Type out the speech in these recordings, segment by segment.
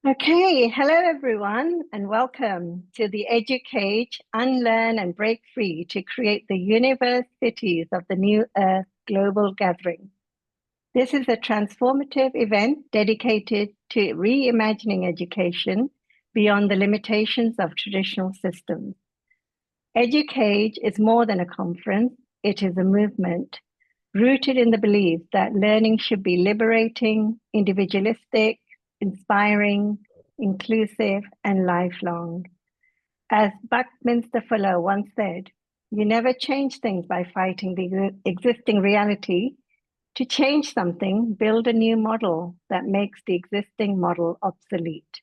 Okay, hello everyone, and welcome to the EduCage Unlearn and Break Free to Create the Universities of the New Earth Global Gathering. This is a transformative event dedicated to reimagining education beyond the limitations of traditional systems. EduCage is more than a conference, it is a movement rooted in the belief that learning should be liberating, individualistic, inspiring, inclusive, and lifelong. As Buckminster Fuller once said, you never change things by fighting the existing reality. To change something, build a new model that makes the existing model obsolete.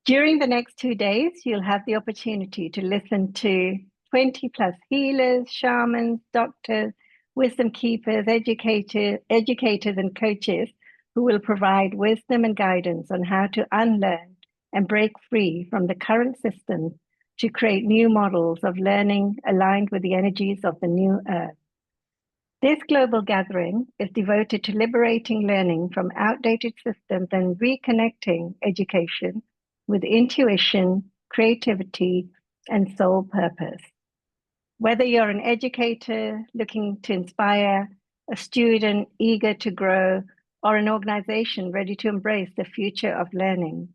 During the next 2 days, you'll have the opportunity to listen to 20 plus healers, shamans, doctors, wisdom keepers, educators, and coaches who will provide wisdom and guidance on how to unlearn and break free from the current systems to create new models of learning aligned with the energies of the new earth. This global gathering is devoted to liberating learning from outdated systems and reconnecting education with intuition, creativity, and soul purpose. Whether you're an educator looking to inspire, a student eager to grow, or an organization ready to embrace the future of learning,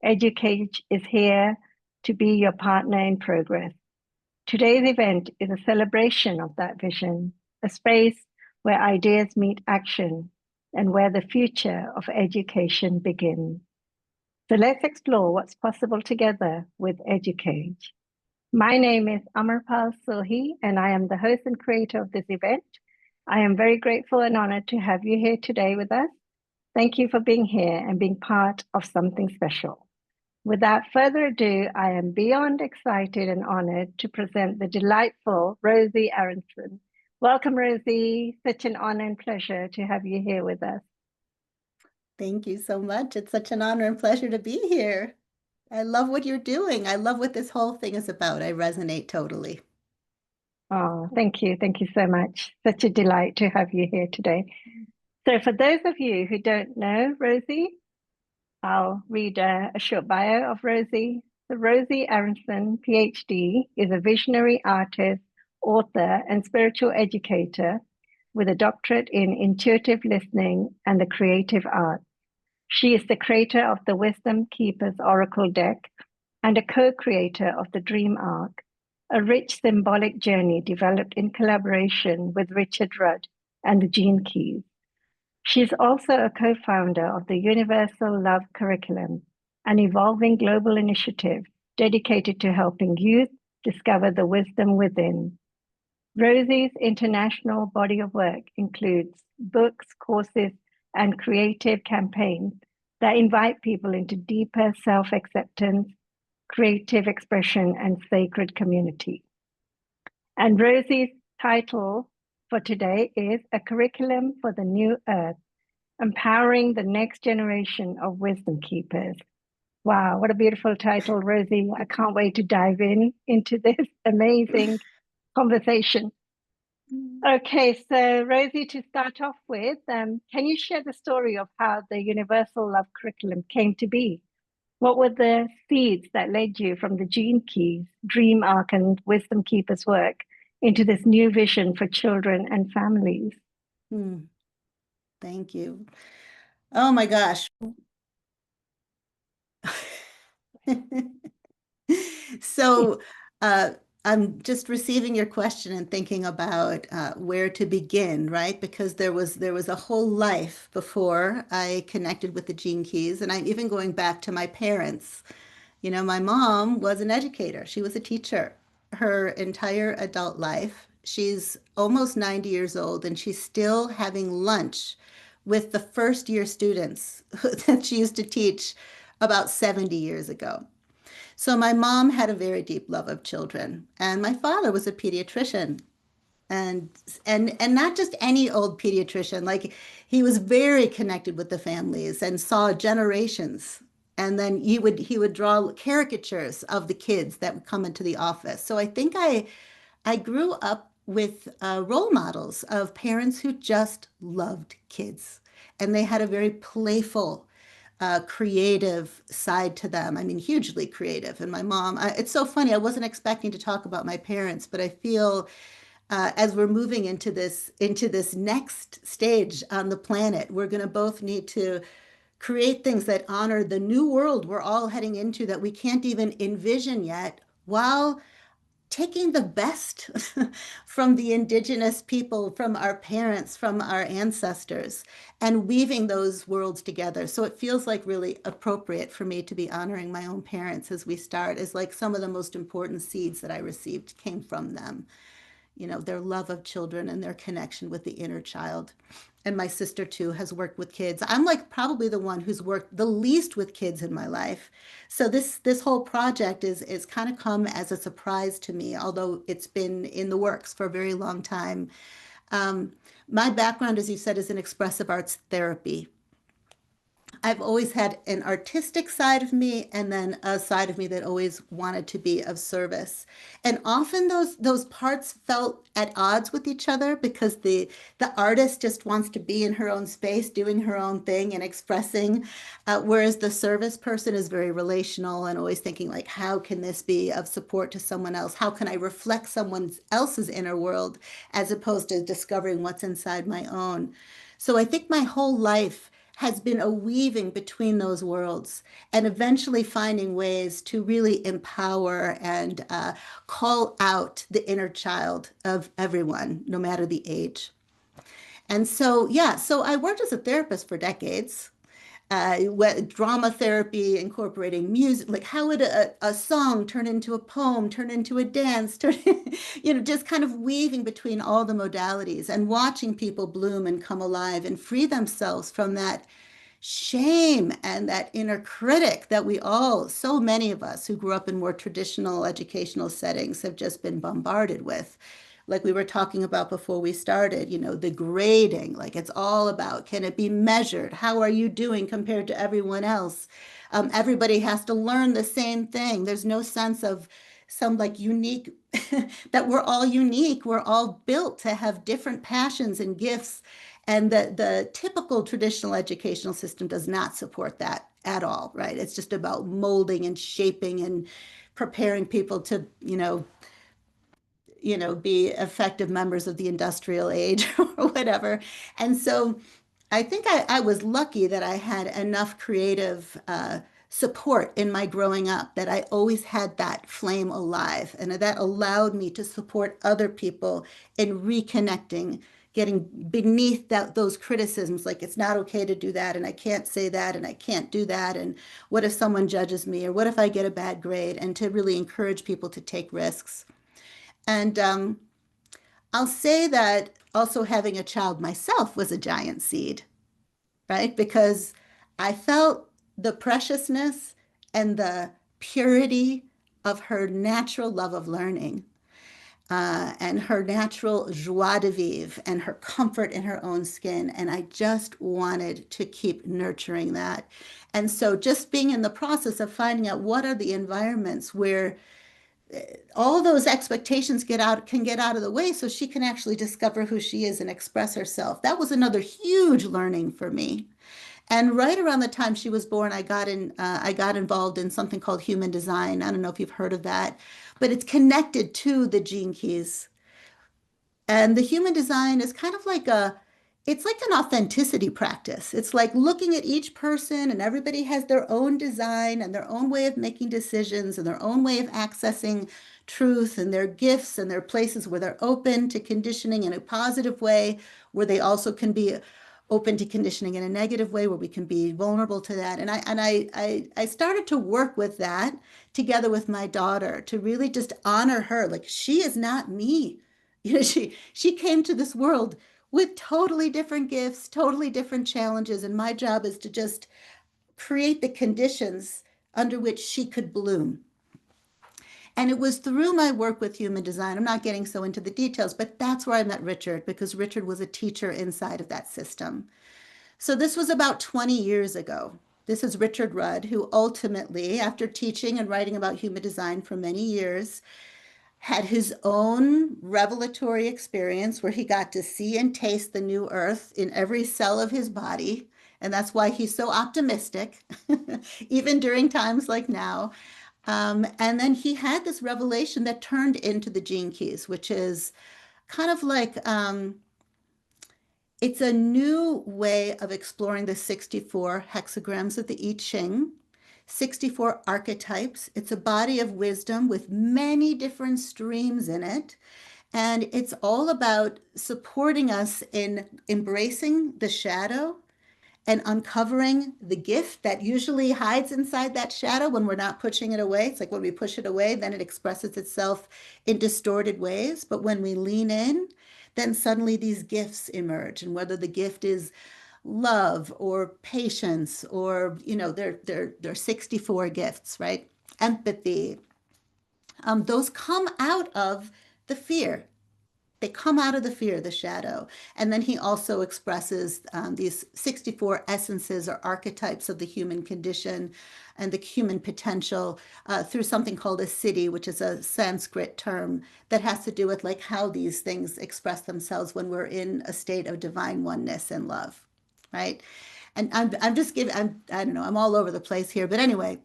EduCage is here to be your partner in progress. Today's event is a celebration of that vision, a space where ideas meet action and where the future of education begins. So let's explore what's possible together with EduCage. My name is Amarpal Sohi, and I am the host and creator of this event. I am very grateful and honored to have you here today with us. Thank you for being here and being part of something special. Without further ado, I am beyond excited and honored to present the delightful Rosie Aronson. Welcome, Rosie. Such an honor and pleasure to have you here with us. Thank you so much. It's such an honor and pleasure to be here. I love what you're doing. I love what this whole thing is about. I resonate totally. Oh, thank you. Thank you so much. Such a delight to have you here today. So for those of you who don't know Rosie, I'll read a short bio of Rosie. So Rosie Aronson, PhD, is a visionary artist, author, and spiritual educator with a doctorate in intuitive listening and the creative arts. She is the creator of the Wisdom Keepers Oracle deck and a co-creator of the Dream Arc, a rich symbolic journey developed in collaboration with Richard Rudd and the Gene Keys. She's also a co-founder of the Universal Love Curriculum, an evolving global initiative dedicated to helping youth discover the wisdom within. Rosie's international body of work includes books, courses, and creative campaigns that invite people into deeper self-acceptance, creative expression, and sacred community. And Rosie's title for today is A Curriculum for the New Earth, Empowering the Next Generation of Wisdom Keepers. Wow, what a beautiful title, Rosie. I can't wait to dive into this amazing conversation. Okay, so Rosie, to start off with, can you share the story of how the Universal Love Curriculum came to be? What were the seeds that led you from the Gene Keys, Dream Arc, and Wisdom Keepers work into this new vision for children and families? Thank you. Oh my gosh. So I'm just receiving your question and thinking about where to begin, right? Because there was a whole life before I connected with the Gene Keys, and I'm even going back to my parents. You know, my mom was an educator. She was a teacher her entire adult life. She's almost 90 years old, and she's still having lunch with the first year students that she used to teach about 70 years ago. So my mom had a very deep love of children, and my father was a pediatrician, and not just any old pediatrician. Like, he was very connected with the families and saw generations. And then he would draw caricatures of the kids that would come into the office. So I think I grew up with role models of parents who just loved kids, and they had a very playful creative side to them. I mean, hugely creative. And my mom, it's so funny. I wasn't expecting to talk about my parents, but I feel as we're moving into this next stage on the planet, we're going to both need to create things that honor the new world we're all heading into that we can't even envision yet, while taking the best from the indigenous people, from our parents, from our ancestors, and weaving those worlds together. So it feels like really appropriate for me to be honoring my own parents as we start, as like some of the most important seeds that I received came from them. You know, their love of children and their connection with the inner child. And my sister too has worked with kids. I'm like probably the one who's worked the least with kids in my life. So this whole project is kind of come as a surprise to me, although it's been in the works for a very long time. Um, my background, as you said, is in expressive arts therapy. I've always had an artistic side of me and then a side of me that always wanted to be of service. And often those parts felt at odds with each other because the artist just wants to be in her own space, doing her own thing and expressing, whereas the service person is very relational and always thinking like, how can this be of support to someone else? How can I reflect someone else's inner world as opposed to discovering what's inside my own? So I think my whole life has been a weaving between those worlds and eventually finding ways to really empower and call out the inner child of everyone, no matter the age. And so, yeah, so I worked as a therapist for decades. Drama therapy, incorporating music, like how would a song turn into a poem, turn into a dance, just kind of weaving between all the modalities and watching people bloom and come alive and free themselves from that shame and that inner critic that we all, so many of us who grew up in more traditional educational settings, have just been bombarded with. Like we were talking about before we started, the grading, like it's all about, can it be measured? How are you doing compared to everyone else? Everybody has to learn the same thing. There's no sense of some like unique, that we're all unique. We're all built to have different passions and gifts. And the typical traditional educational system does not support that at all, right? It's just about molding and shaping and preparing people to, be effective members of the industrial age or whatever. And so I think I was lucky that I had enough creative support in my growing up, that I always had that flame alive. And that allowed me to support other people in reconnecting, getting beneath those criticisms, like it's not okay to do that, and I can't say that, and I can't do that, and what if someone judges me, or what if I get a bad grade, and to really encourage people to take risks. And I'll say that also having a child myself was a giant seed, right? Because I felt the preciousness and the purity of her natural love of learning, and her natural joie de vivre and her comfort in her own skin. And I just wanted to keep nurturing that. And so just being in the process of finding out what are the environments where all those expectations can get out of the way so she can actually discover who she is and express herself. That was another huge learning for me. And right around the time she was born, I got involved in something called human design. I don't know if you've heard of that, but it's connected to the gene keys. And the human design is kind of like it's like an authenticity practice. It's like looking at each person, and everybody has their own design and their own way of making decisions and their own way of accessing truth, and their gifts and their places where they're open to conditioning in a positive way, where they also can be open to conditioning in a negative way, where we can be vulnerable to that. And I started to work with that together with my daughter to really just honor her. Like, she is not me. She came to this world with totally different gifts, totally different challenges, and my job is to just create the conditions under which she could bloom. And it was through my work with human design. I'm not getting so into the details, but that's where I met Richard, because Richard was a teacher inside of that system. So this was about 20 years ago. This is Richard Rudd, who ultimately, after teaching and writing about human design for many years, had his own revelatory experience where he got to see and taste the new earth in every cell of his body And that's why he's so optimistic, even during times like now. And then he had this revelation that turned into the Gene Keys, which is kind of like it's a new way of exploring the 64 hexagrams of the I Ching, 64 archetypes. It's a body of wisdom with many different streams in it. And it's all about supporting us in embracing the shadow and uncovering the gift that usually hides inside that shadow when we're not pushing it away. It's like when we push it away, then it expresses itself in distorted ways. But when we lean in, then suddenly these gifts emerge. And whether the gift is love or patience or, they're 64 gifts, right? Empathy. Those come out of the fear. They come out of the fear, the shadow. And then he also expresses these 64 essences or archetypes of the human condition and the human potential through something called a siddhi, which is a Sanskrit term that has to do with like how these things express themselves when we're in a state of divine oneness and love, right? And I'm just giving, I don't know, I'm all over the place here. But anyway,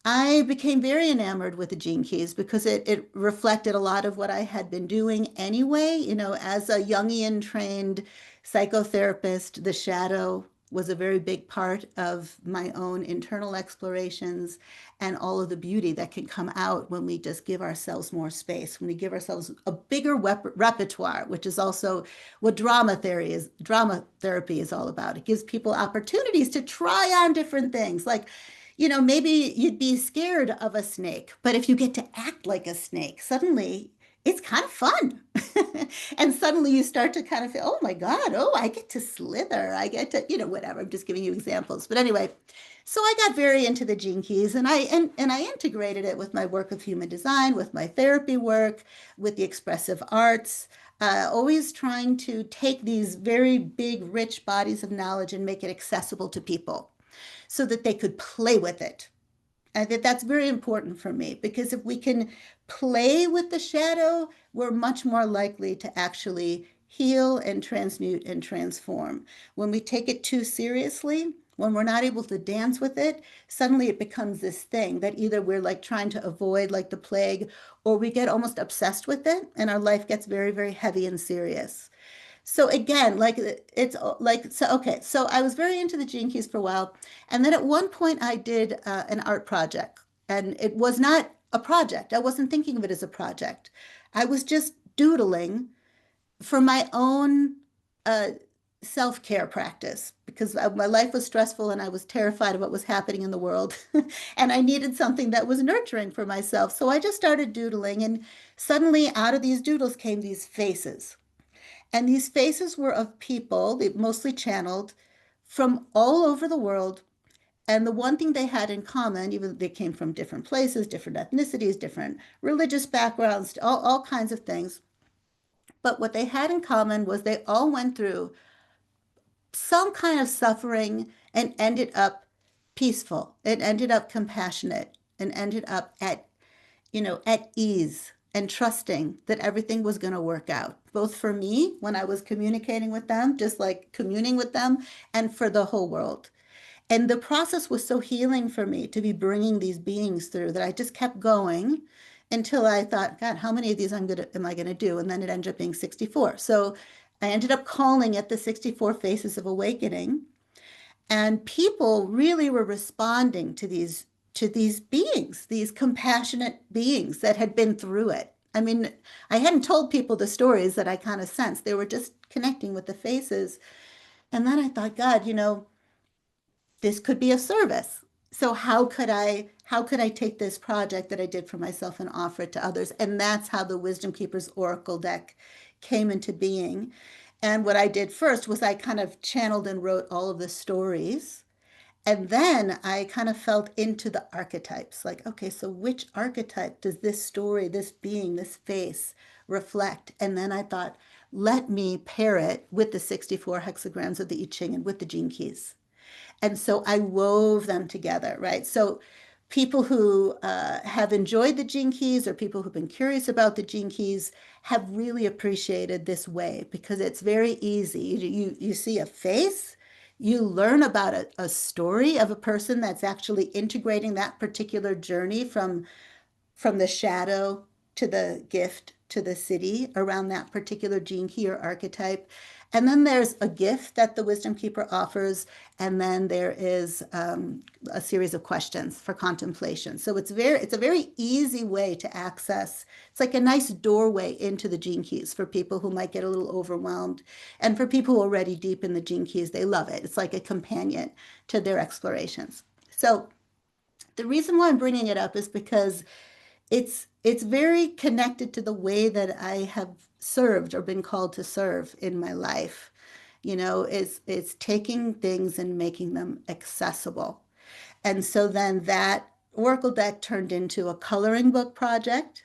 I became very enamored with the Gene Keys because it reflected a lot of what I had been doing anyway. As a Jungian trained psychotherapist, the shadow was a very big part of my own internal explorations and all of the beauty that can come out when we just give ourselves more space, when we give ourselves a bigger repertoire, which is also what drama therapy is all about. It gives people opportunities to try on different things. Like, maybe you'd be scared of a snake, but if you get to act like a snake, suddenly it's kind of fun. And suddenly you start to kind of feel, oh my God, oh, I get to slither. I get to, whatever. I'm just giving you examples. But anyway, so I got very into the Gene Keys and I integrated it with my work of human design, with my therapy work, with the expressive arts, always trying to take these very big, rich bodies of knowledge and make it accessible to people so that they could play with it. I think that's very important for me because if we can play with the shadow, we're much more likely to actually heal and transmute and transform. When we take it too seriously, when we're not able to dance with it, suddenly it becomes this thing that either we're like trying to avoid like the plague, or we get almost obsessed with it and our life gets very, very heavy and serious. So again, like it's like, so, okay. So I was very into the Gene Keys for a while. And then at one point I did an art project and it was not a project. I wasn't thinking of it as a project. I was just doodling for my own uh, self-care practice because my life was stressful and I was terrified of what was happening in the world. And I needed something that was nurturing for myself. So I just started doodling and suddenly out of these doodles came these faces. And these faces were of people, they mostly channeled from all over the world. And the one thing they had in common, even though they came from different places, different ethnicities, different religious backgrounds, all kinds of things. But what they had in common was they all went through some kind of suffering and ended up peaceful. It ended up compassionate and ended up at ease and trusting that everything was going to work out, both for me when I was communicating with them, just like communing with them, and for the whole world. And the process was so healing for me to be bringing these beings through that I just kept going until I thought, God, how many of these am I going to do? And then it ended up being 64. So I ended up calling it the 64 Faces of Awakening. And people really were responding to these beings, these compassionate beings that had been through it. I mean, I hadn't told people the stories that I kind of sensed. They were just connecting with the faces. And then I thought, God, this could be a service. So how could I take this project that I did for myself and offer it to others? And that's how the Wisdom Keepers Oracle deck came into being. And what I did first was I kind of channeled and wrote all of the stories. And then I kind of felt into the archetypes, like, okay, so which archetype does this story, this being, this face reflect? And then I thought, let me pair it with the 64 hexagrams of the I Ching and with the Gene Keys. And so I wove them together, right? So people who have enjoyed the Gene Keys or people who've been curious about the Gene Keys have really appreciated this way because it's very easy. You see a face, You learn about a story of a person that's actually integrating that particular journey from the shadow to the gift to the city around that particular gene key or archetype. And then there's a gift that the wisdom keeper offers, and then there is a series of questions for contemplation. So it's a very easy way to access. It's like a nice doorway into the gene keys for people who might get a little overwhelmed, and for people who are already deep in the gene keys, they love it. It's like a companion to their explorations. So the reason why I'm bringing it up is because it's very connected to the way that I have served or been called to serve in my life. You know, it's taking things and making them accessible. And so then that Oracle deck turned into a coloring book project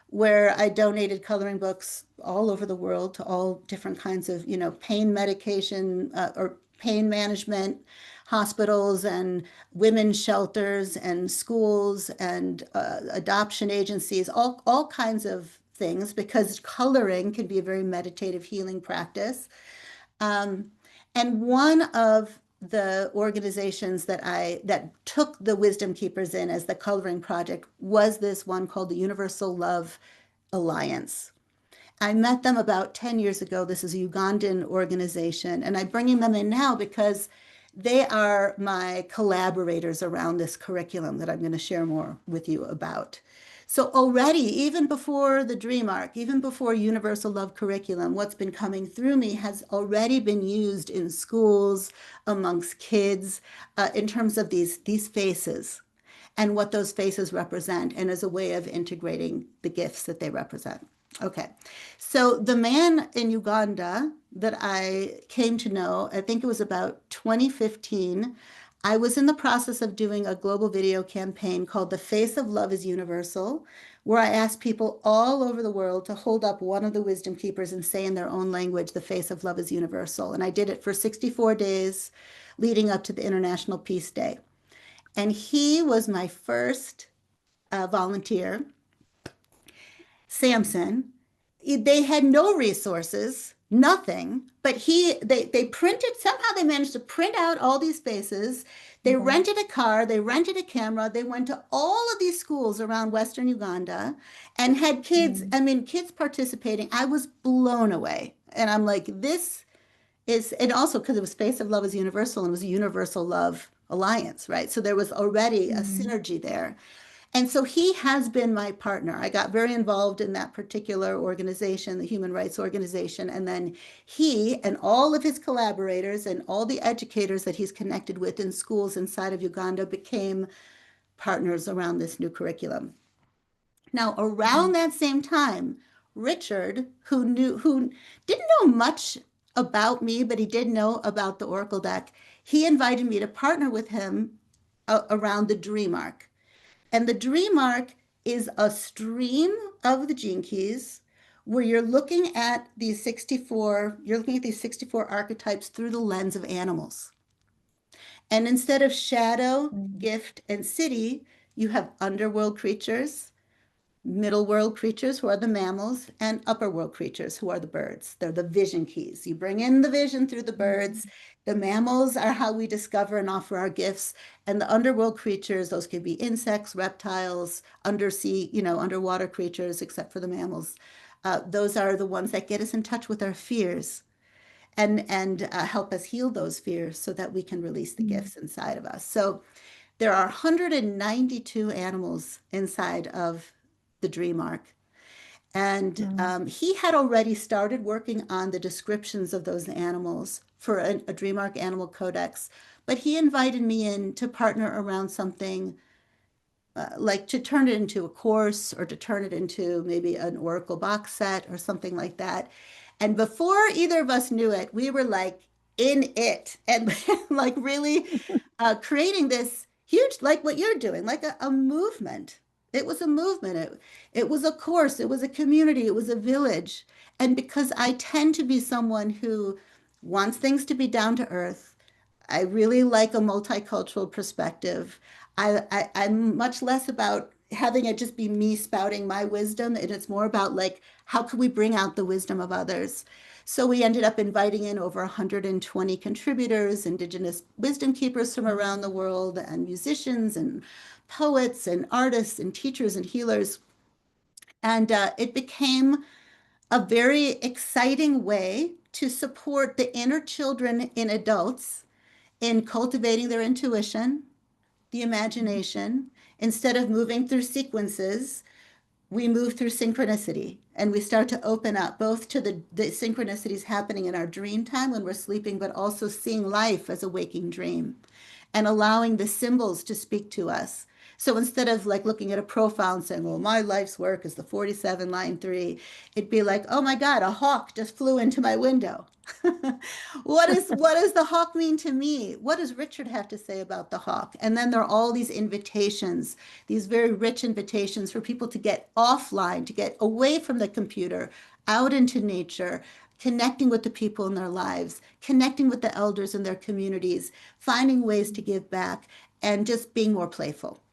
where I donated coloring books all over the world to all different kinds of, pain medication or pain management hospitals and women's shelters and schools and adoption agencies, all kinds of things, because coloring can be a very meditative healing practice. Um, and one of the organizations that took the Wisdom Keepers in as the coloring project was this one called the Universal Love Alliance. I met them about 10 years ago. This is a Ugandan organization, and I'm bringing them in now because they are my collaborators around this curriculum that I'm going to share more with you about. So already, even before the Dream Arc, even before Universal Love Curriculum, what's been coming through me has already been used in schools, amongst kids, in terms of these faces and what those faces represent, and as a way of integrating the gifts that they represent. Okay, so the man in Uganda that I came to know, I think it was about 2015. I was in the process of doing a global video campaign called The Face of Love is Universal, where I asked people all over the world to hold up one of the wisdom keepers and say in their own language, the face of love is universal. And I did it for 64 days leading up to the International Peace Day. And he was my first volunteer, Samson. They had no resources, nothing, but they printed, somehow they managed to print out all these faces. They Mhm. rented a car, they rented a camera, they went to all of these schools around Western Uganda and had kids, Mhm. I mean, kids participating. I was blown away. And I'm like, this is, and also because it was Face of Love is Universal and it was a Universal Love Alliance, right? So there was already a Mhm. synergy there. And so he has been my partner. I got very involved in that particular organization, the Human Rights Organization. And then he and all of his collaborators and all the educators that he's connected with in schools inside of Uganda became partners around this new curriculum. Now, around Mhm. that same time, Richard, who didn't know much about me, but he did know about the Oracle deck, he invited me to partner with him around the Dream Arc. And the Dream Arc is a stream of the gene keys where you're looking at these 64 archetypes through the lens of animals. And instead of shadow, Mhm. gift, and city, you have underworld creatures, middle world creatures who are the mammals, and upper world creatures who are the birds. They're the vision keys. You bring in the vision through the birds. Mhm. The mammals are how we discover and offer our gifts. And the underworld creatures, those could be insects, reptiles, undersea, underwater creatures, except for the mammals. Those are the ones that get us in touch with our fears and help us heal those fears so that we can release the Mhm. gifts inside of us. So there are 192 animals inside of the dream arc. And Mhm. he had already started working on the descriptions of those animals for a Dream Arc Animal Codex, but he invited me in to partner around something like to turn it into a course or to turn it into maybe an Oracle box set or something like that. And before either of us knew it, we were like in it and like really creating this huge, like what you're doing, like a movement. It was a movement. It was a course. It was a community. It was a village. And because I tend to be someone who wants things to be down to earth, I really like a multicultural perspective. I'm much less about having it just be me spouting my wisdom, and it's more about like how can we bring out the wisdom of others. So we ended up inviting in over 120 contributors, indigenous wisdom keepers from around the world, and musicians and poets and artists and teachers and healers. And it became a very exciting way to support the inner children in adults in cultivating their intuition, the imagination. Instead of moving through sequences, we move through synchronicity and we start to open up both to the synchronicities happening in our dream time when we're sleeping, but also seeing life as a waking dream and allowing the symbols to speak to us. So instead of like looking at a profile and saying, well, my life's work is the 47 line 3, it'd be like, oh my God, a hawk just flew into my window. What does the hawk mean to me? What does Richard have to say about the hawk? And then there are all these invitations, these very rich invitations for people to get offline, to get away from the computer, out into nature, connecting with the people in their lives, connecting with the elders in their communities, finding ways to give back, and just being more playful.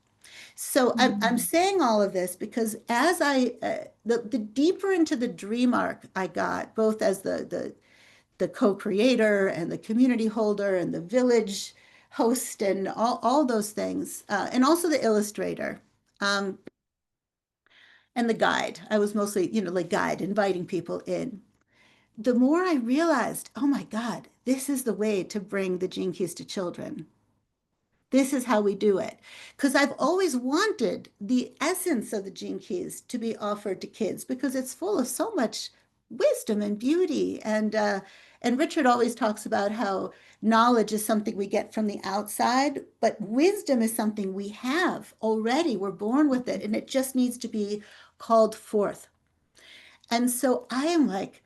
So I'm saying all of this because as the deeper into the dream arc I got, both as the co-creator and the community holder and the village host and all those things, and also the illustrator, um, and the guide. I was mostly, like guide, inviting people in. The more I realized, oh my God, this is the way to bring the gene keys to children. This is how we do it. Because I've always wanted the essence of the gene keys to be offered to kids because it's full of so much wisdom and beauty. And Richard always talks about how knowledge is something we get from the outside, but wisdom is something we have already. We're born with it, and it just needs to be called forth. And so I am like,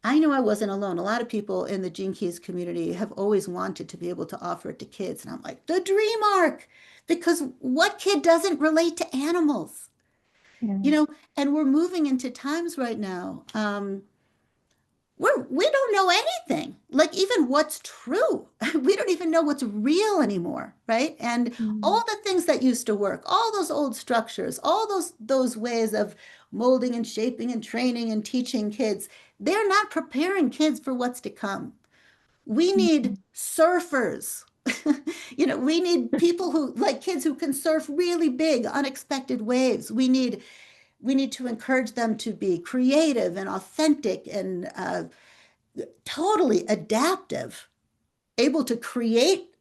I knew I wasn't alone. A lot of people in the Gene Keys community have always wanted to be able to offer it to kids. And I'm like, the dream arc, because what kid doesn't relate to animals? Yeah. And we're moving into times right now. We don't know anything, like even what's true. We don't even know what's real anymore, right? And all the things that used to work, all those old structures, all those ways of molding and shaping and training and teaching kids, they're not preparing kids for what's to come. We need surfers. We need people who like kids who can surf really big, unexpected waves. We need to encourage them to be creative and authentic and totally adaptive, able to create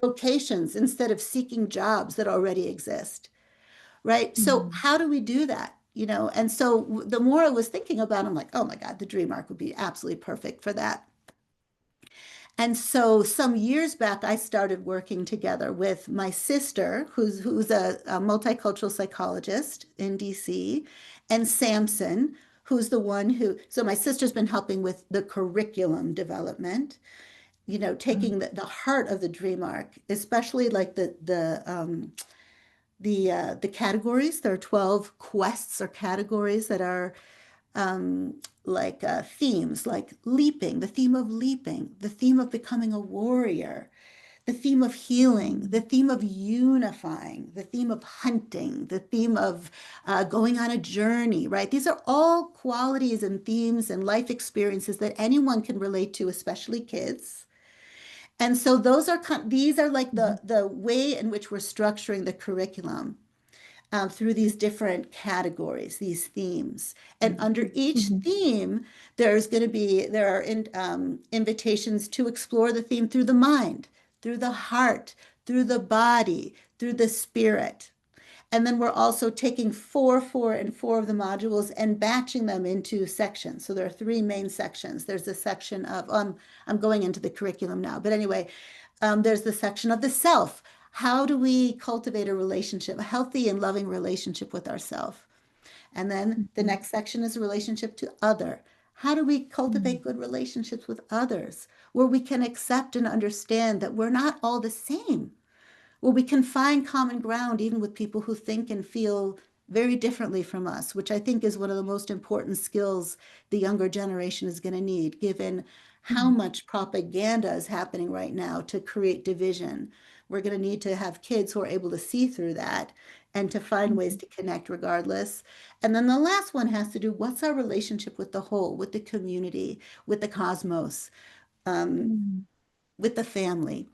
vocations instead of seeking jobs that already exist, right? So how do we do that? And so the more I was thinking about it, I'm like, oh my God, the dream arc would be absolutely perfect for that. And so some years back, I started working together with my sister, who's a multicultural psychologist in DC, and Samson, who's the one so my sister's been helping with the curriculum development, taking the heart of the dream arc, especially like the categories. There are 12 quests or categories that are like themes, like leaping, the theme of leaping, the theme of becoming a warrior, the theme of healing, the theme of unifying, the theme of hunting, the theme of going on a journey, right? These are all qualities and themes and life experiences that anyone can relate to, especially kids. And so these are like the way in which we're structuring the curriculum through these different categories, these themes. And under each theme, there are invitations to explore the theme through the mind, through the heart, through the body, through the spirit. And then we're also taking 4, 4, and 4 of the modules and batching them into sections. So there are 3 main sections. There's a section of, I'm going into the curriculum now, but anyway, there's the section of the self. How do we cultivate a relationship, a healthy and loving relationship with ourselves? And then the next section is a relationship to other. How do we cultivate good relationships with others where we can accept and understand that we're not all the same? Where we can find common ground even with people who think and feel very differently from us, which I think is one of the most important skills the younger generation is going to need, given how much propaganda is happening right now to create division. We're going to need to have kids who are able to see through that and to find ways Mhm. to connect regardless. And then the last one has to do, what's our relationship with the whole, with the community, with the cosmos, um, Mhm. with the family,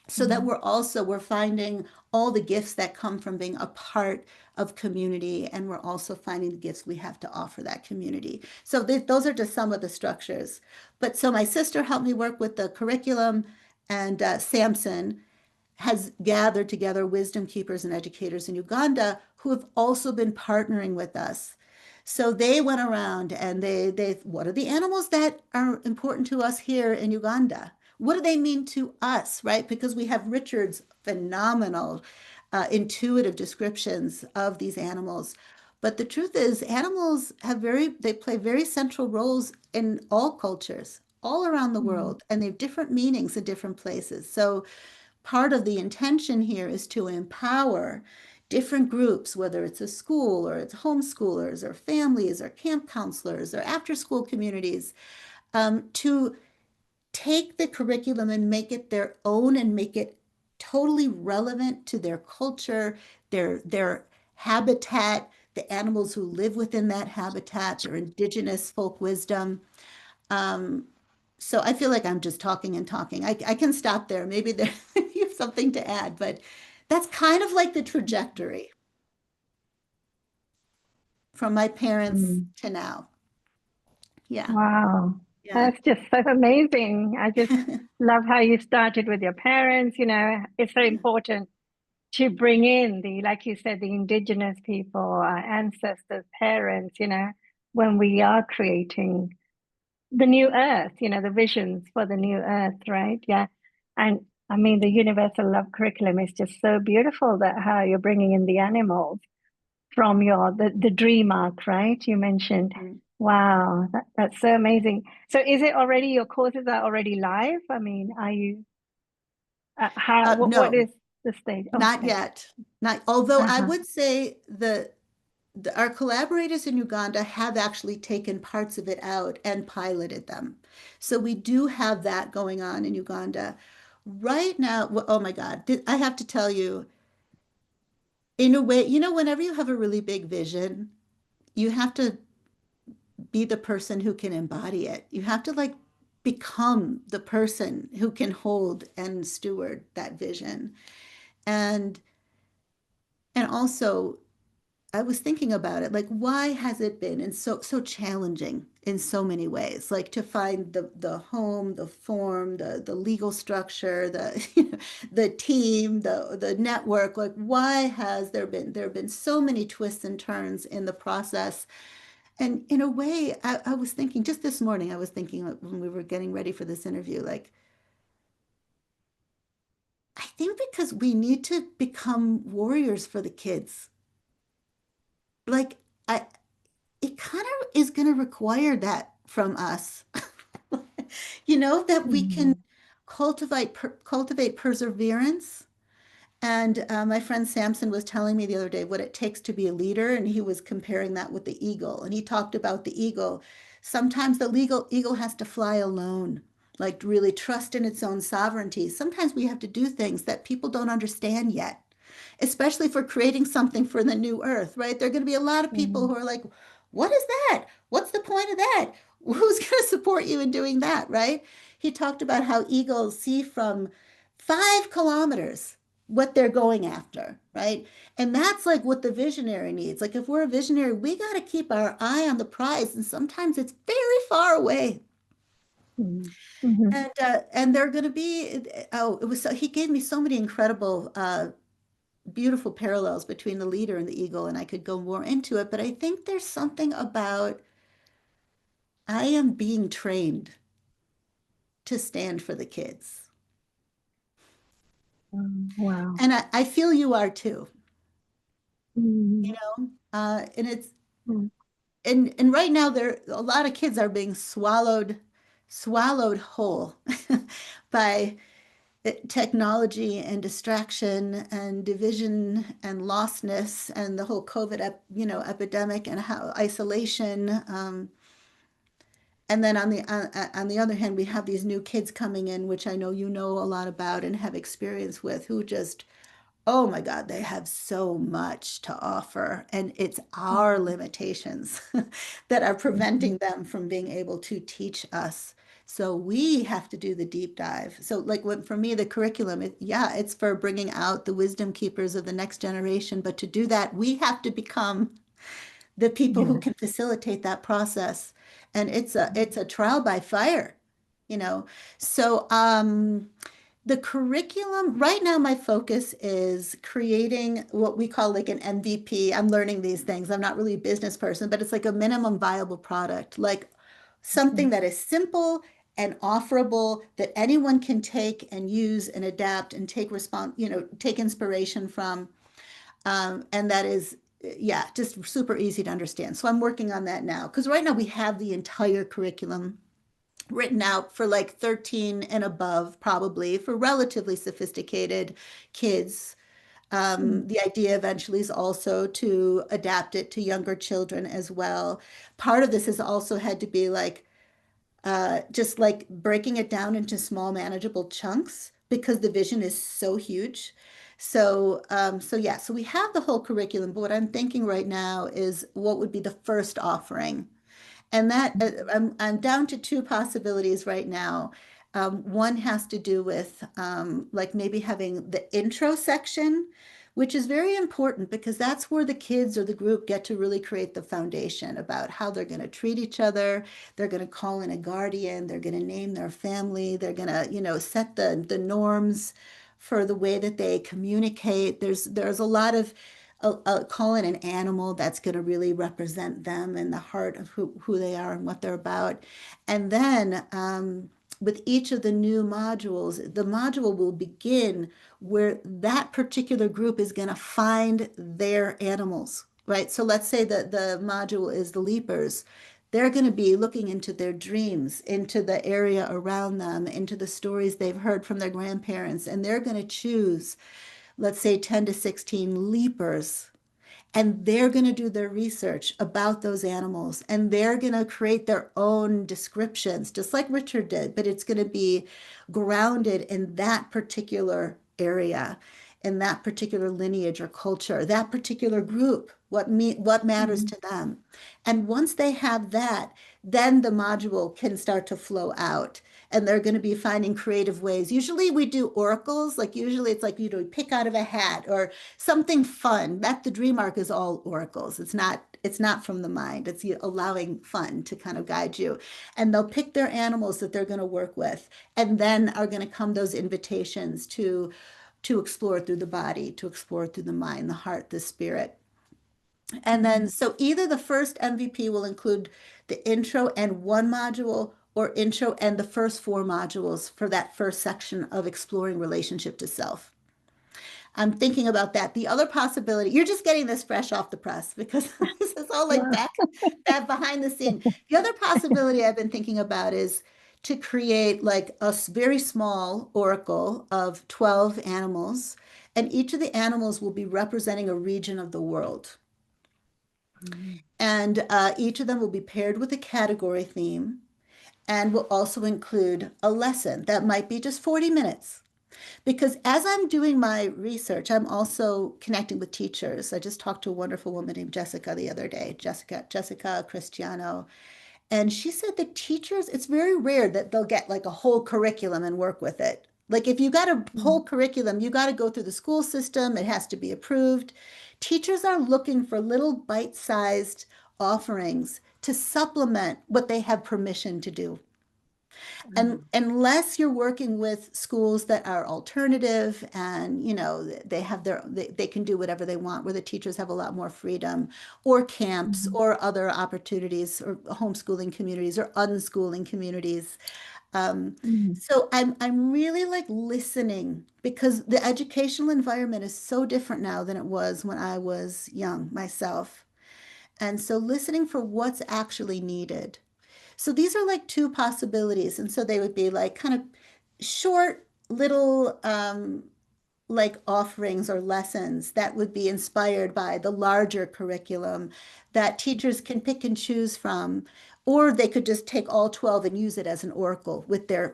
so that Mhm. we're finding all the gifts that come from being a part of community, and we're also finding the gifts we have to offer that community. So those are just some of the structures. But so my sister helped me work with the curriculum, and Samson has gathered together wisdom keepers and educators in Uganda who have also been partnering with us. So they went around and they what are the animals that are important to us here in Uganda? What do they mean to us, right? Because we have Richard's phenomenal intuitive descriptions of these animals. But the truth is, animals they play very central roles in all cultures, all around the Mhm. world, and they have different meanings in different places. So part of the intention here is to empower different groups, whether it's a school or it's homeschoolers or families or camp counselors or after school communities, to take the curriculum and make it their own and make it totally relevant to their culture, their habitat, the animals who live within that habitat, their indigenous folk wisdom. Um, so I feel like I'm just talking and talking. I can stop there. Maybe there you have something to add, but that's kind of like the trajectory from my parents Mhm. to now. Yeah, Wow, yeah. that's just so amazing. I just love how you started with your parents. It's so important to bring in like you said, the indigenous people, our ancestors, parents, when we are creating the new earth, the visions for the new earth, right? Yeah. And I mean, the universal love curriculum is just so beautiful that how you're bringing in the animals from the dream arc, right? You mentioned. Mhm. Wow, that's so amazing. So is it already, your courses are already live? I mean, are you, what No, is the stage? not Okay. yet. Not, although I Uh-huh. would say our collaborators in Uganda have actually taken parts of it out and piloted them. So we do have that going on in Uganda. Right now, oh my God, I have to tell you, in a way, whenever you have a really big vision, you have to be the person who can embody it. You have to like become the person who can hold and steward that vision. And and also I was thinking about it, like why has it been and so challenging in so many ways, like to find the home, the form, the legal structure, the team, the network. Like why has there been so many twists and turns in the process? And in a way, I was thinking just this morning, I was thinking like, when we were getting ready for this interview, like I think because we need to become warriors for the kids. Like I it kind of is going to require that from us. That we can Mhm. cultivate perseverance. And my friend Samson was telling me the other day what it takes to be a leader, and he was comparing that with the eagle. And he talked about the eagle. Sometimes the legal eagle has to fly alone, like really trust in its own sovereignty. Sometimes we have to do things that people don't understand yet, especially for creating something for the new earth, right? There are going to be a lot of people Mhm. who are like, what is that? What's the point of that? Who's going to support you in doing that, right? He talked about how eagles see from 5 kilometers what they're going after, right? And that's like what the visionary needs. Like if we're a visionary, we got to keep our eye on the prize, and sometimes it's very far away. Mhm. Mhm. And they're going to be it was so he gave me so many incredible beautiful parallels between the leader and the eagle, and I could go more into it, but I think there's something about I am being trained to stand for the kids. Wow. And I feel you are too, you Mhm. know? And it's Mhm. and right now there a lot of kids are being swallowed whole by technology and distraction and division and lostness and the whole COVID epidemic and how isolation. And then on the other hand, we have these new kids coming in, which I know you know a lot about and have experience with, who just, oh my God, they have so much to offer. And it's our Mhm. limitations that are Mhm. preventing them from being able to teach us. So we have to do the deep dive. So like what for me, the curriculum, yeah, it's for bringing out the wisdom keepers of the next generation. But to do that, we have to become the people who Yeah. can facilitate that process. And it's Mhm. a trial by fire, you know. So the curriculum right now, my focus is creating what we call like an MVP. I'm learning these things. I'm not really a business person, but it's like a minimum viable product, like something that is simple and offerable that anyone can take and use and adapt and take response, take inspiration from. And that is, yeah, just super easy to understand. So I'm working on that now because right now we have the entire curriculum written out for like 13 and above, probably for relatively sophisticated kids. Mhm. The idea eventually is also to adapt it to younger children as well. Part of this has also had to be like just like breaking it down into small, manageable chunks because the vision is so huge. So yeah, so we have the whole curriculum, but what I'm thinking right now is what would be the first offering. And that I'm down to two possibilities right now. One has to do with like maybe having the intro section, which is very important because that's where the kids or the group get to really create the foundation about how they're going to treat each other. They're going to call in a guardian. They're going to name their family. They're going to, set the norms for the way that they communicate. There's a lot of call in an animal that's going to really represent them and the heart of who they are and what they're about. And then with each of the new modules, the module will begin where that particular group is going to find their animals, right? So let's say that the module is the leapers. They're going to be looking into their dreams, into the area around them, into the stories they've heard from their grandparents, and they're going to choose, let's say, 10 to 16 leapers, and they're going to do their research about those animals and they're going to create their own descriptions, just like Richard did, but it's going to be grounded in that particular area, in that particular lineage or culture, that particular group, what matters Mhm. to them. And once they have that, then the module can start to flow out and they're going to be finding creative ways. Usually we do oracles, like usually it's like, pick out of a hat or something fun. That the dream arc is all oracles. It's not from the mind. It's allowing fun to kind of guide you. And they'll pick their animals that they're going to work with. And then are going to come those invitations to explore through the body, to explore through the mind, the heart, the spirit. And then, Mhm. so either the first MVP will include the intro and one module, or intro and the first four modules for that first section of exploring relationship to self. I'm thinking about that. The other possibility, you're just getting this fresh off the press because this is all like Wow. back behind the scene. The other possibility I've been thinking about is to create like a very small oracle of 12 animals, and each of the animals will be representing a region of the world. Mhm. And each of them will be paired with a category theme and will also include a lesson that might be just 40 minutes. Because as I'm doing my research, I'm also connecting with teachers. I just talked to a wonderful woman named Jessica the other day, Jessica Cristiano. And she said that teachers, it's very rare that they'll get like a whole curriculum and work with it. Like if you got a whole Mhm. curriculum, you got to go through the school system, it has to be approved. Teachers are looking for little bite-sized offerings to supplement what they have permission to do. And unless you're working with schools that are alternative and they can do whatever they want, where the teachers have a lot more freedom, or camps Mhm. or other opportunities or homeschooling communities or unschooling communities. um, Mhm. so I'm really like listening because the educational environment is so different now than it was when I was young myself, and so listening for what's actually needed. So these are like two possibilities. And so they would be like kind of short little like offerings or lessons that would be inspired by the larger curriculum that teachers can pick and choose from. or they could just take all 12 and use it as an oracle with their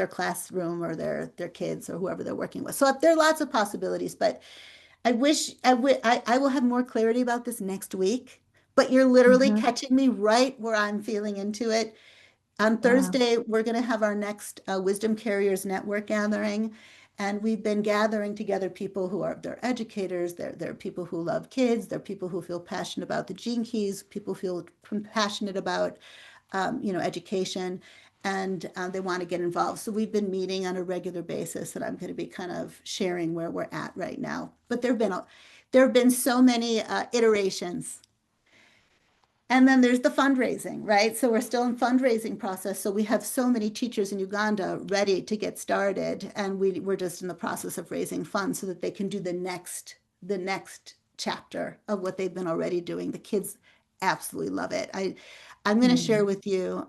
classroom or their kids or whoever they're working with. So there are lots of possibilities, but I will have more clarity about this next week. But you're literally Mhm. catching me right where I'm feeling into it. On Wow. Thursday, we're going to have our next Wisdom Carriers Network gathering. And we've been gathering together people who are, they're educators, they're people who love kids, they're people who feel passionate about the gene keys, people feel passionate about, education, and they want to get involved. So we've been meeting on a regular basis, and I'm going to be kind of sharing where we're at right now. But there have been so many iterations, and then there's the fundraising, right? So we're still in fundraising process. So we have so many teachers in Uganda ready to get started, and we're just in the process of raising funds so that they can do the next chapter of what they've been already doing. The kids absolutely love it. I'm going to share Mm. with you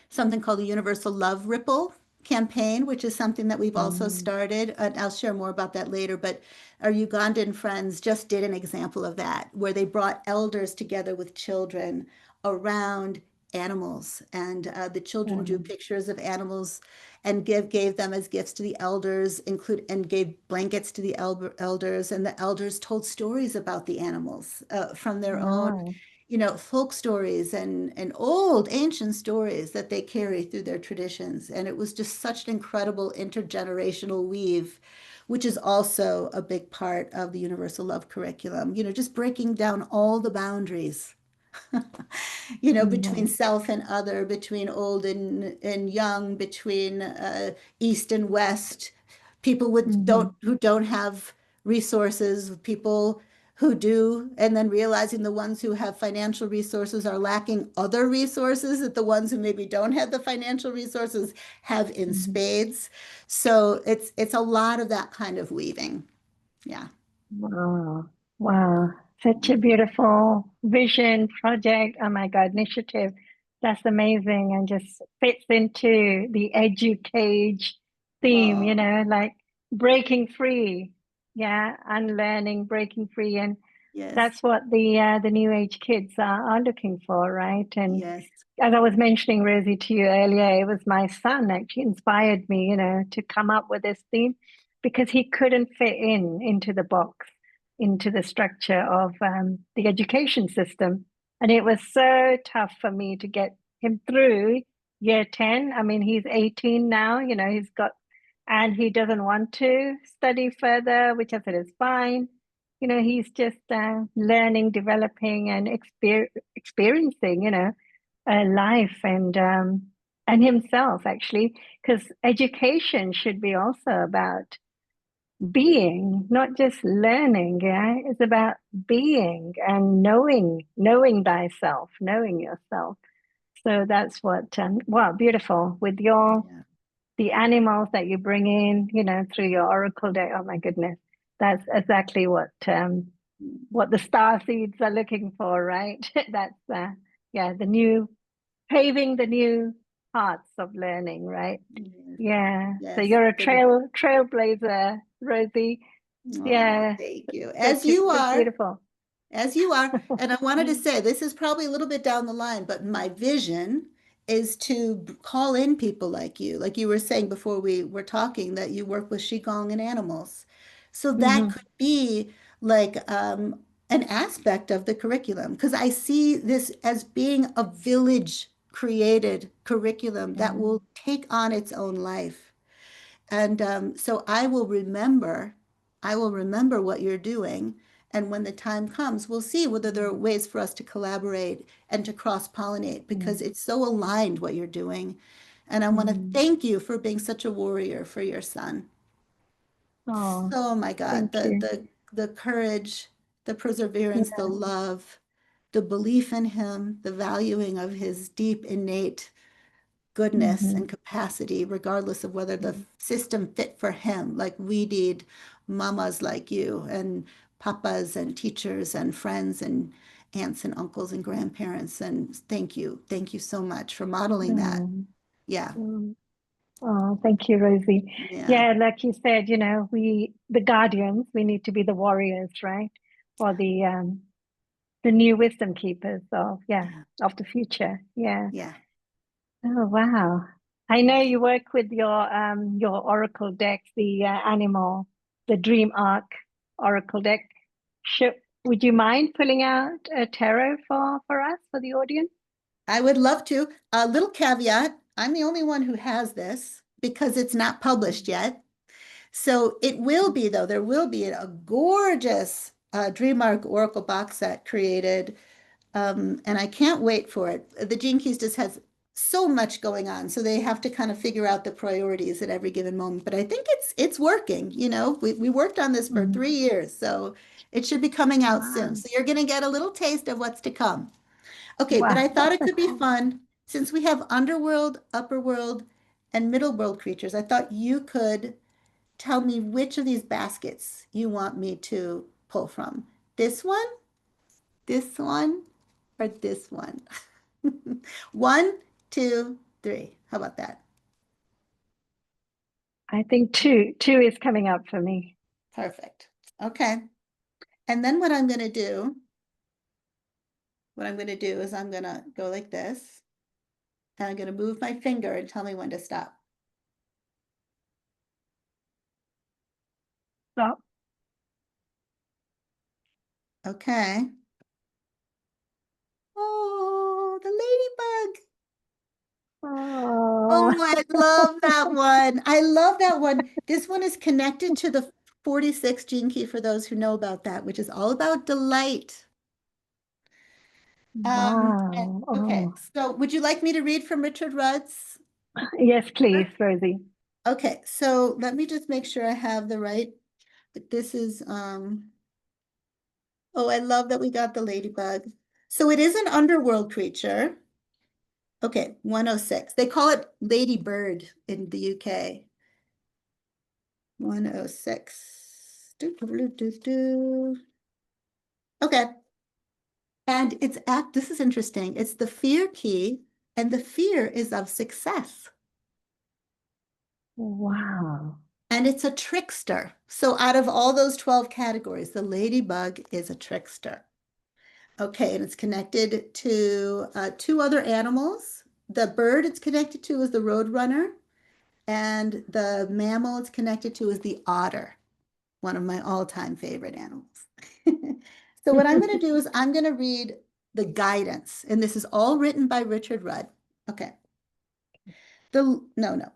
something called the Universal Love Ripple campaign, which is something that we've also Mm. started. And I'll share more about that later. But our Ugandan friends just did an example of that, where they brought elders together with children around animals, and the children drew Um, pictures of animals and gave them as gifts to the elders, and gave blankets to the elders, and the elders told stories about the animals from their own, wow. folk stories and old ancient stories that they carry through their traditions. And it was just such an incredible intergenerational weave, which is also a big part of the Universal Love curriculum, just breaking down all the boundaries, between Mhm. self and other, between old and young, between East and West, people Mhm. who don't have resources, people who do, and then realizing the ones who have financial resources are lacking other resources that the ones who maybe don't have the financial resources have in Mhm. spades. So it's a lot of that kind of weaving. Yeah. Wow. Wow. Such a Yeah. beautiful vision, project. Oh my God, initiative. That's amazing and just fits into the EduCage theme, Oh, like breaking free. Yeah, unlearning, breaking free. And yes. that's what the new age kids are looking for, right? And Yes. as I was mentioning, Rosie, to you earlier, it was my son actually inspired me, to come up with this theme because he couldn't fit into the box, into the structure of the education system. And it was so tough for me to get him through year 10. I mean, he's 18 now, and he doesn't want to study further, which I said is fine. He's just learning, developing, and experiencing, life and himself actually, because education should be also about being, not just learning. Yeah, it's about being and knowing thyself, knowing yourself. So that's what. Wow, beautiful with your Yeah. the animals that you bring in, through your oracle day. Oh my goodness, that's exactly what the star seeds are looking for, right? That's yeah, paving the new paths of learning, right? Yes. Yeah. So Yes. you're a trailblazer, Rosie. Oh, Yeah. thank you. Such beautiful. As you are. And I wanted to say, this is probably a little bit down the line, but my vision is to call in people like you were saying before we were talking, that you work with Qigong and animals. So that Hmm. could be like an aspect of the curriculum, because I see this as being a village created curriculum that Yeah. will take on its own life. And so I will remember what you're doing. And when the time comes, we'll see whether there are ways for us to collaborate and to cross-pollinate, because Mm. it's so aligned what you're doing. And I want to Mm. thank you for being such a warrior for your son. Oh, Oh my God, thank you. the courage, the perseverance, the Yeah. love, the belief in him, the valuing of his deep innate goodness Hmm. and capacity, regardless of whether the system fit for him. Like we need mamas like you, and papas and teachers and friends and aunts and uncles and grandparents. And thank you. Thank you so much for modeling that. Mm. Yeah. Mm. Oh, thank you, Rosie. Yeah. Yeah, like you said, the guardians, we need to be the warriors, right? For the The new wisdom keepers of, yeah, Yeah. of the future. Yeah. Yeah. Oh, wow. I know you work with your oracle decks, the animal, the dream arc oracle deck. Would you mind pulling out a tarot for us, for the audience? I would love to. A little caveat, I'm the only one who has this because it's not published yet. So it will be, though, there will be a gorgeous Dreamark Oracle box set created. And I can't wait for it. The Gene Keys just has so much going on. So they have to kind of figure out the priorities at every given moment. But I think it's working. You know, we worked on this for Mm. 3 years. So it should be coming out soon. Wow. So you're going to get a little taste of what's to come. Okay, but Wow. I thought it could be fun since we have underworld, upper world, and middle world creatures. I thought you could tell me which of these baskets you want me to pull from. This one, or this one? One, two, three. How about that? I think two is coming up for me. Perfect. Okay. And then what I'm going to do is I'm going to go like this, and I'm going to move my finger and tell me when to stop. Stop. Okay. Oh, the ladybug. Oh, Oh, I love that one. I love that one. This one is connected to the 46 gene key for those who know about that, which is all about delight. Um, wow. okay, Oh, so would you like me to read from Richard Rudd's? yes, please, Rosie. Okay, so let me just make sure I have the right. This is oh, I love that we got the ladybug. So it is an underworld creature. Okay, 106. They call it ladybird in the UK. 106. Do, do, do, do. Okay. And this is interesting. It's the fear key, and the fear is of success. Wow. And it's a trickster. So out of all those 12 categories, the ladybug is a trickster. Okay, and it's connected to two other animals. The bird it's connected to is the roadrunner, and the mammal it's connected to is the otter, one of my all-time favorite animals. So what I'm going to do is I'm going to read the guidance, and this is all written by Richard Rudd. Okay. No.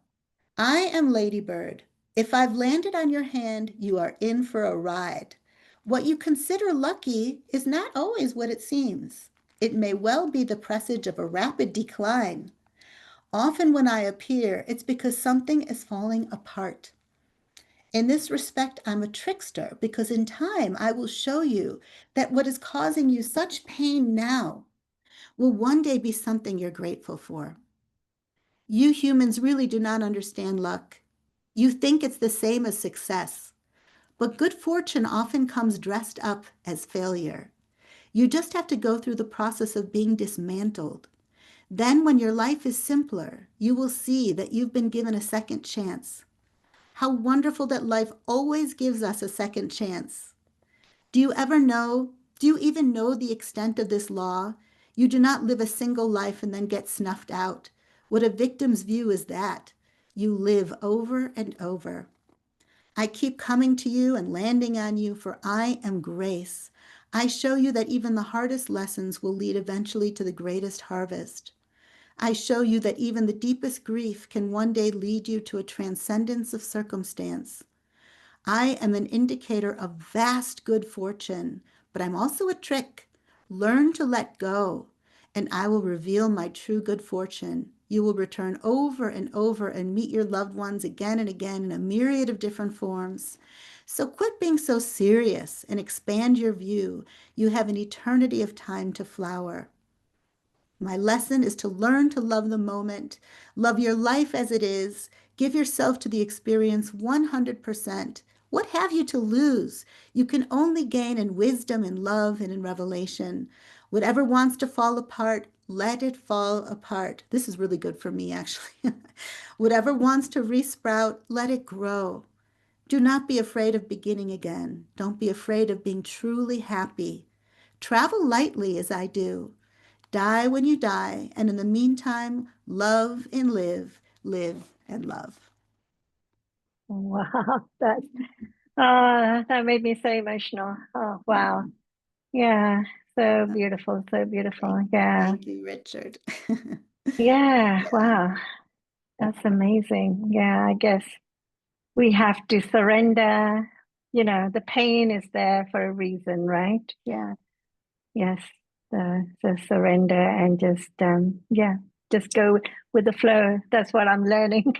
I am Ladybird. If I've landed on your hand, you are in for a ride. What you consider lucky is not always what it seems. It may well be the presage of a rapid decline. Often when I appear, it's because something is falling apart. In this respect, I'm a trickster because in time I will show you that what is causing you such pain now will one day be something you're grateful for. You humans really do not understand luck. You think it's the same as success, but good fortune often comes dressed up as failure. You just have to go through the process of being dismantled. Then, when your life is simpler, you will see that you've been given a second chance. How wonderful that life always gives us a second chance. Do you ever know? Do you even know the extent of this law? You do not live a single life and then get snuffed out. What a victim's view is that? You live over and over. I keep coming to you and landing on you, for I am grace. I show you that even the hardest lessons will lead eventually to the greatest harvest. I show you that even the deepest grief can one day lead you to a transcendence of circumstance. I am an indicator of vast good fortune, but I'm also a trick. Learn to let go, and I will reveal my true good fortune. You will return over and over and meet your loved ones again and again in a myriad of different forms. So quit being so serious and expand your view. You have an eternity of time to flower. My lesson is to learn to love the moment, love your life as it is, give yourself to the experience 100%. What have you to lose? You can only gain in wisdom, in love, and in revelation. Whatever wants to fall apart, let it fall apart. This is really good for me, actually. Whatever wants to resprout, let it grow. Do not be afraid of beginning again. Don't be afraid of being truly happy. Travel lightly as I do. Die when you die, and in the meantime, love and live, live and love. Wow, that made me so emotional. Oh, wow. Yeah, so beautiful, so Thank, beautiful. Yeah. thank you, Richard. Yeah, Yeah, wow. That's amazing. Yeah, I guess we have to surrender. The pain is there for a reason, right? Yeah. Yes. So surrender and yeah, just go with the flow. That's what I'm learning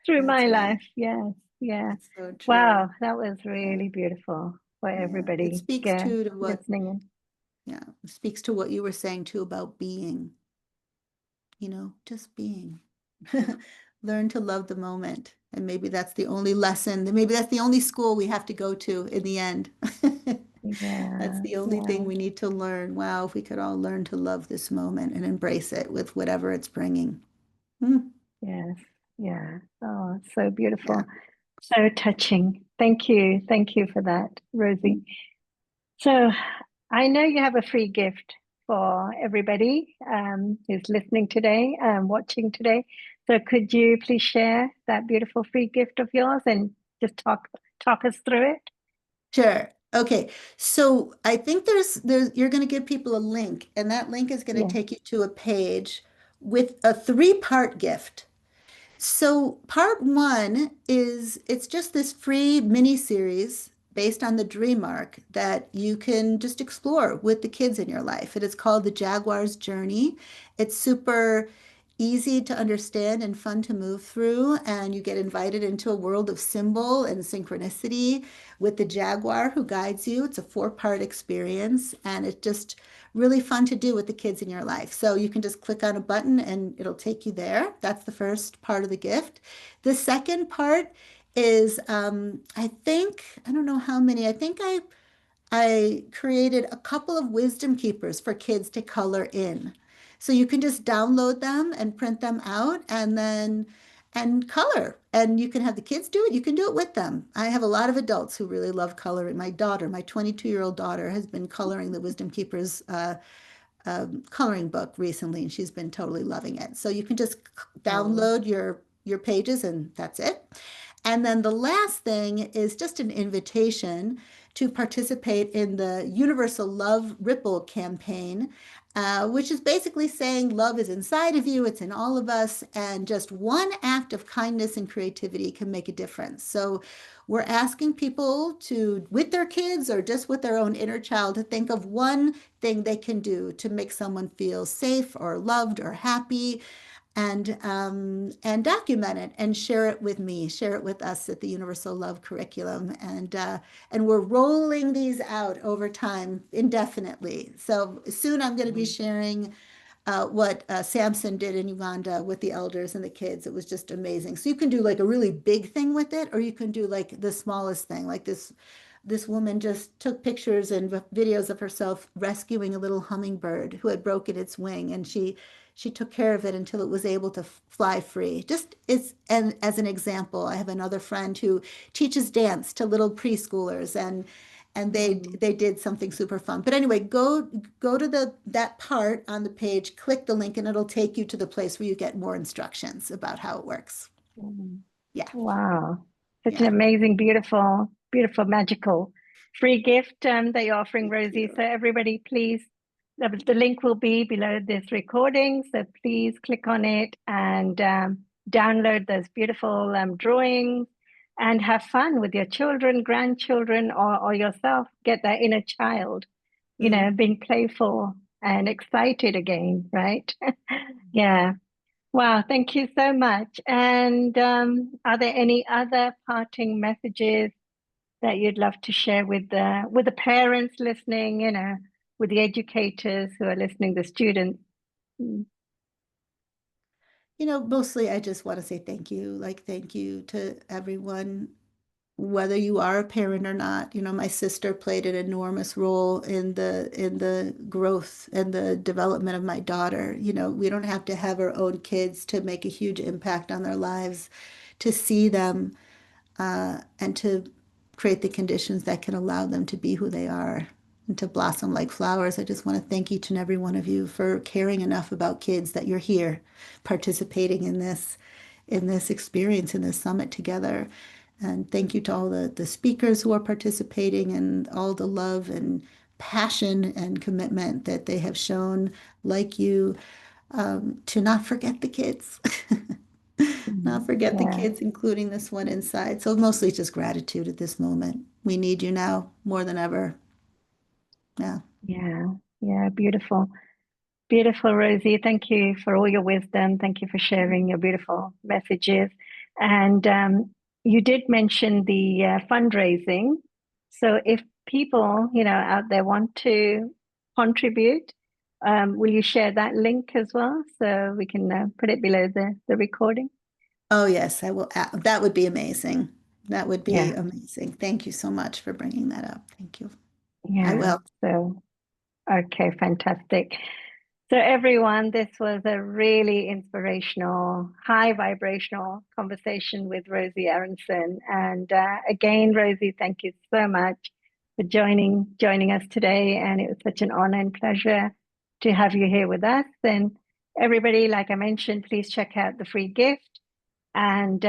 through that's my right. life. Yes. Yeah. That's so true. Wow, that was Yeah, really beautiful for yeah. It everybody. speaks Yeah, too to what, listening in. yeah, it speaks to what you were saying too about being, just being. Learn to love the moment. And maybe that's the only lesson, maybe that's the only school we have to go to in the end. That's Yeah, the only thing yeah, we need to learn. Wow, if we could all learn to love this moment and embrace it with whatever it's bringing. Hmm. yes, yeah. Oh, so Yeah. beautiful. So touching. Thank you. Thank you for that, Rosie. So I know you have a free gift for everybody who's listening today, watching today. So could you please share that beautiful free gift of yours and just talk us through it? Sure. Okay. So I think there's you're going to give people a link, and that link is going to Yeah. take you to a page with a three-part gift. So part one is it's just this free mini series based on the dream arc that you can just explore with the kids in your life. It is called The Jaguar's Journey. It's super easy to understand and fun to move through, and you get invited into a world of symbol and synchronicity with the jaguar who guides you. It's a four-part experience, and it's just really fun to do with the kids in your life. So you can just click on a button and it'll take you there. That's the first part of the gift. The second part is, I don't know how many, I created a couple of wisdom keepers for kids to color in. So you can just download them and print them out and color. And you can have the kids do it. You can do it with them. I have a lot of adults who really love coloring. My daughter, my 22-year-old daughter, has been coloring the Wisdom Keepers coloring book recently, and she's been totally loving it. So you can just Oh, download your pages, and that's it. And then the last thing is just an invitation to participate in the Universal Love Ripple campaign, which is basically saying love is inside of you, it's in all of us, and just one act of kindness and creativity can make a difference. So we're asking people to, with their kids or just with their own inner child, to think of one thing they can do to make someone feel safe or loved or happy, and document it and share it with me, share it with us at the Universal Love Curriculum, and we're rolling these out over time indefinitely. So soon I'm going to be mm, sharing what Samson did in Uganda with the elders and the kids. It was just amazing. So you can do like a really big thing with it, or you can do like the smallest thing, like this woman just took pictures and videos of herself rescuing a little hummingbird who had broken its wing, and she took care of it until it was able to fly free. Just it's and as an example, I have another friend who teaches dance to little preschoolers, and mm, they did something super fun. But anyway, go to that part on the page, click the link, and it'll take you to the place where you get more instructions about how it works. mm. Yeah, Wow. Such an yeah. amazing, beautiful, beautiful, magical free gift that you're offering, Thank Rosie. So you. everybody, please, the link will be below this recording. So please click on it and download those beautiful drawings and have fun with your children, grandchildren, or yourself. Get that inner child, Mm. being playful and excited again, right? Yeah. Wow, thank you so much. And are there any other parting messages that you'd love to share with the parents listening, with the educators who are listening, the students? Mm, Mostly I just want to say thank you. Like, thank you to everyone, whether you are a parent or not. My sister played an enormous role in the growth and the development of my daughter. We don't have to have our own kids to make a huge impact on their lives, to see them and to create the conditions that can allow them to be who they are. and to blossom like flowers. I just want to thank each and every one of you for caring enough about kids that you're here participating in this experience, in this summit together. And thank you to all the speakers who are participating and all the love and passion and commitment that they have shown, like you, to not forget the kids. Not forget the Yeah, kids, including this one inside. So mostly just gratitude at this moment. We need you now more than ever. Yeah. yeah, yeah, beautiful. Beautiful, Rosie. Thank you for all your wisdom. Thank you for sharing your beautiful messages. And you did mention the fundraising. So if people, out there want to contribute, will you share that link as well so we can put it below the recording? Oh, yes, I will. That would be amazing. That would be Yeah, amazing. Thank you so much for bringing that up. Thank you. I yeah. will. So, okay, fantastic. So, everyone, this was a really inspirational, high vibrational conversation with Rosie Aronson. And again, Rosie, thank you so much for joining us today. And it was such an honor and pleasure to have you here with us. And everybody, like I mentioned, please check out the free gift and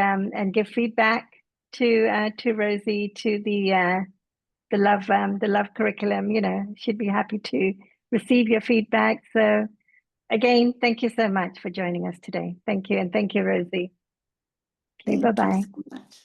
give feedback to Rosie, to the love curriculum. She'd be happy to receive your feedback. So again, thank you so much for joining us today. Thank you. And thank you, Rosie. Okay, Thank you bye-bye. so much.